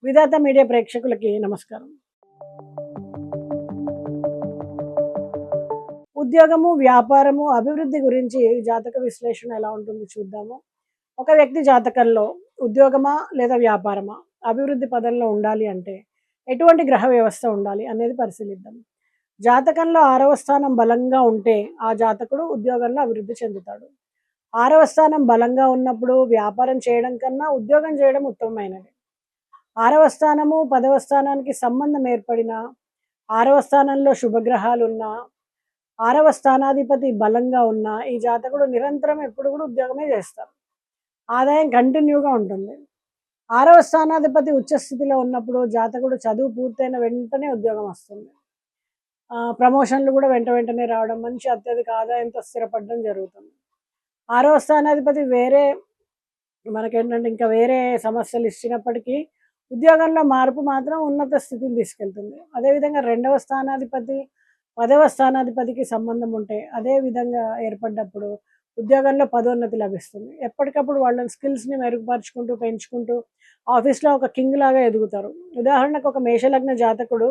విధాత media ప్రేక్షకులకి నమస్కారం. ఉద్యోగము, వ్యాపారము, అభివృద్ధి గురించి జాతక విశ్లేషణ ఎలా ఉంటుంది చూద్దాము. ఒక వ్యక్తి జాతకంలో ఉద్యోగమా లేదా వ్యాపారమా అభివృద్ధి పదంలో ఉండాలి అంటే ఎటువంటి గ్రహ వ్యవస్థ ఉండాలి అనేది పరిశీలిద్దాం. జాతకంలో 6వ స్థానం బలంగా ఉంటే ఆ జాతకుడు ఉద్యోగంలో అభివృద్ధి చెందుతాడు. 6వ స్థానం బలంగా ఉన్నప్పుడు వ్యాపారం చేయడం కన్నా ఉద్యోగం చేయడం ఉత్తమమైనది. 6వ స్థానము 10వ స్థానానికి సంబంధం ఏర్పడిన 6వ స్థానంలో శుభగ్రహాలున్నా 6వ స్థానాధిపతి బలంగా ఉన్న ఈ జాతకుడు నిరంతరం ఎప్పుడు కూడా ఉద్యోగమే చేస్తారు. ఆదాయం కంటిన్యూగా ఉంటుంది. 6వ స్థానాధిపతి ఉచ్చస్థితిలో ఉన్నప్పుడు జాతకుడు చదువు పూర్తయిన వెంటనే ఉద్యోగం వస్తుంది. ప్రమోషన్లు కూడా వెంటనే రావడం, మంచి అత్యధిక ఆదాయంతో స్థిరపడడం జరుగుతుంది. 6వ స్థానాధిపతి మనకేంటంటే ఇంకా వేరే సమస్యలు ఇచ్చినప్పటికీ ఉద్యోగంలో మార్పు మాత్రం ఉన్నత స్థితిని తీసుకెళ్తుంది. అదేవిధంగా 2వ స్థానాధిపతి 10వ స్థానాధిపతికి సంబంధం ఉంటే అదే విధంగా ఏర్పడ్డప్పుడు ఉద్యోగంలో పదోన్నతి లభిస్తుంది. ఎప్పటికప్పుడు వాళ్ళ స్కిల్స్ని మెరుగుపరుచుకుంటూ పెంచుకుంటూ ఆఫీస్లో ఒక కింగ్ లాగా ఎదుగుతారు. ఉదాహరణకు ఒక మేషలగ్న జాతకుడు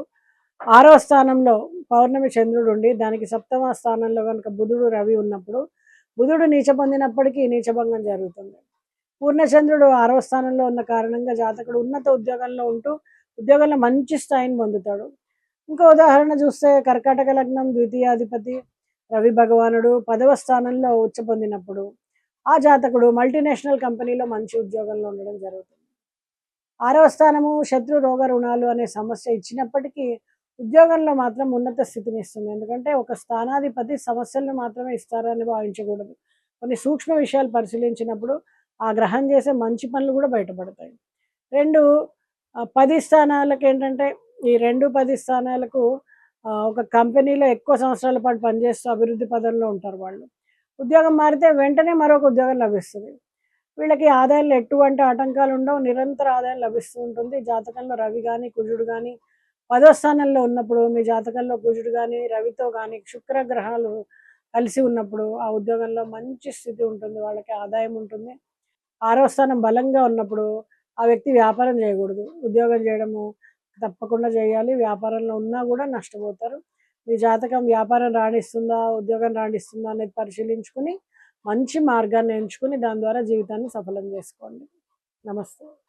6వ స్థానంలో పౌర్ణమి చంద్రుడు ఉండి దానికి 7వ స్థానంలో కనుక బుధుడు రవి ఉన్నప్పుడు బుధుడు నీచ పొందినప్పటికీ నీచభంగం జరుగుతుంది. పూర్ణచంద్రుడు 6వ స్థానంలో ఉన్న కారణంగా జాతకుడు ఉన్నత ఉద్యోగంలో ఉంటూ ఉద్యోగంలో మంచి స్థాయిని పొందుతాడు. ఇంకో ఉదాహరణ చూస్తే కర్కాటక లగ్నం ద్వితీయాధిపతి రవి భగవానుడు 10వ స్థానంలో ఉచ్చ పొందినప్పుడు ఆ జాతకుడు మల్టీనేషనల్ కంపెనీలో మంచి ఉద్యోగంలో ఉండడం జరుగుతుంది. 6వ స్థానము శత్రు రోగ రుణాలు అనే సమస్య ఇచ్చినప్పటికీ ఉద్యోగంలో మాత్రం ఉన్నత స్థితిని ఇస్తుంది. ఎందుకంటే ఒక స్థానాధిపతి సమస్యలను మాత్రమే ఇస్తారని భావించకూడదు. కొన్ని సూక్ష్మ విషయాలు పరిశీలించినప్పుడు ఆ గ్రహం చేసే మంచి పనులు కూడా బయటపడతాయి. 10 స్థానాలకు ఏంటంటే ఈ 10 స్థానాలకు ఒక కంపెనీలో ఎక్కువ సంవత్సరాల పాటు పనిచేస్తూ అభివృద్ధి పదంలో ఉంటారు వాళ్ళు. ఉద్యోగం మారితే వెంటనే మరొక ఉద్యోగం లభిస్తుంది. వీళ్ళకి ఆదాయంలో ఎటువంటి ఆటంకాలు ఉండవు. నిరంతర ఆదాయం లభిస్తూ ఉంటుంది. జాతకంలో రవి కానీ కుజుడు కానీ 10వ స్థానంలో ఉన్నప్పుడు మీ జాతకంలో కుజుడు కానీ రవితో కానీ శుక్ర గ్రహాలు కలిసి ఉన్నప్పుడు ఆ ఉద్యోగంలో మంచి స్థితి ఉంటుంది. వాళ్ళకి ఆదాయం ఉంటుంది. 6వ స్థానం బలంగా ఉన్నప్పుడు ఆ వ్యక్తి వ్యాపారం చేయకూడదు. ఉద్యోగం చేయడము తప్పకుండా చేయాలి. వ్యాపారంలో ఉన్నా కూడా నష్టపోతారు. మీ జాతకం వ్యాపారం రాణిస్తుందా, ఉద్యోగం రాణిస్తుందా అనేది పరిశీలించుకుని మంచి మార్గాన్ని ఎంచుకుని దాని ద్వారా జీవితాన్ని సఫలం చేసుకోండి. నమస్తే.